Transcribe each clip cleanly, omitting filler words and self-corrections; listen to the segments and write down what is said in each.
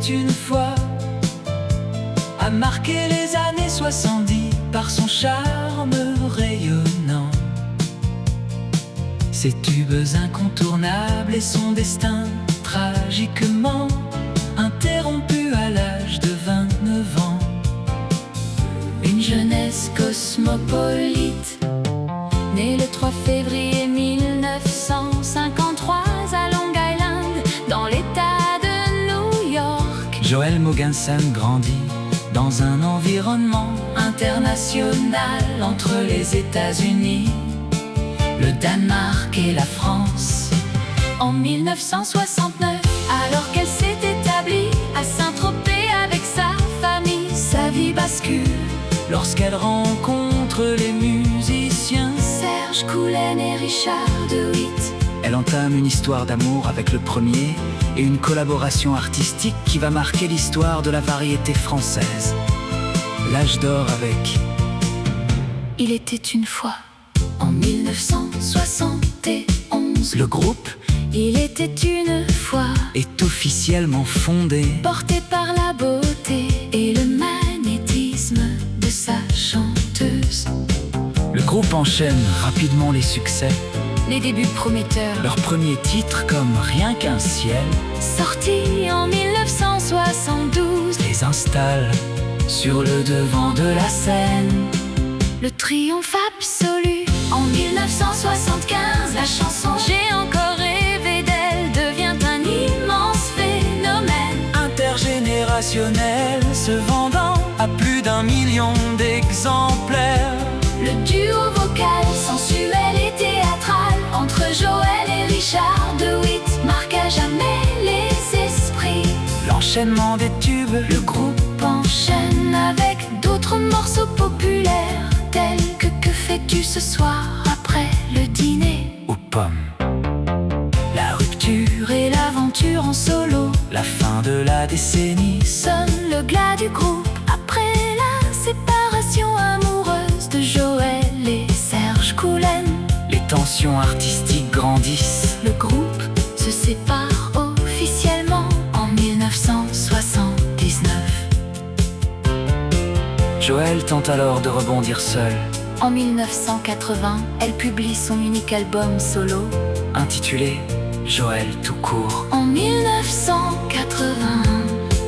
une fois a marqué les années 70 par son charme rayonnant, ses tubes incontournables et son destin tragiquement interrompu à l'âge de 29 ans. Une jeunesse cosmopolite, née le 3 février 1953 à Long Island, dans l'État de New York. Joël Mogensen grandit dans un environnement international entre les États-Unis, le Danemark et la France. En 1969, alors qu'elle s'est établie à Saint-Tropez avec sa famille, sa vie bascule lorsqu'elle rencontre les musiciens Serge Coulen et Richard de Witt. Elle entame une histoire d'amour avec le premier et une collaboration artistique qui va marquer l'histoire de la variété française. L'âge d'or avec Il était une fois. En 1971, le groupe Il était une fois est officiellement fondé, porté par la beauté et le magnétisme de sa chanteuse. Le groupe enchaîne rapidement les succès, les débuts prometteurs. Leur premier titre comme Rien qu'un ciel, sorti en 1972, les installe sur le devant de la scène. Le triomphe absolu. En 1975, la chanson J'ai encore rêvé d'elle devient un immense phénomène intergénérationnel, se vendant à plus d'1 million d'exemplaires. Le duo vocal sensuel et théâtral entre Joël et Richard de Witt marque à jamais les esprits. L'enchaînement des tubes, le groupe enchaîne avec d'autres morceaux populaires tels que fais-tu ce soir après le dîner ou Pomme. La rupture et l'aventure en solo, la fin de la décennie sonne le glas du groupe après la séparation amoureuse de Joël et Serge Coulen. Les tensions artistiques grandissent, le groupe se sépare officiellement en 1979. Joël tente alors de rebondir seule. En 1980, elle publie son unique album solo, intitulé Joël tout court. En 1981,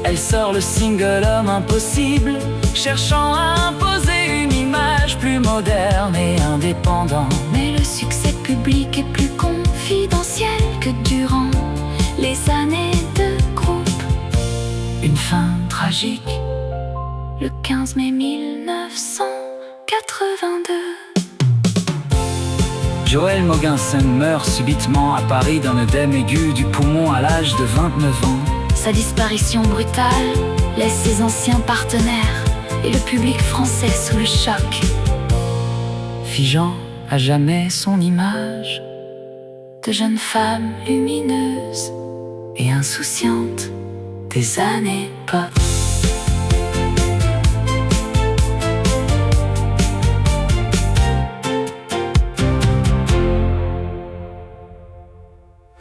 elle sort le single Homme impossible, cherchant à imposer une image plus moderne et indépendante. Mais le succès public est plus confidentiel que durant les années de groupe. Une fin tragique, le 15 mai 1982. Joël Mogensen meurt subitement à Paris d'un œdème aigu du poumon à l'âge de 29 ans. Sa disparition brutale laisse ses anciens partenaires et le public français sous le choc, figeant à jamais son image de jeune femme lumineuse et insouciante des années pop.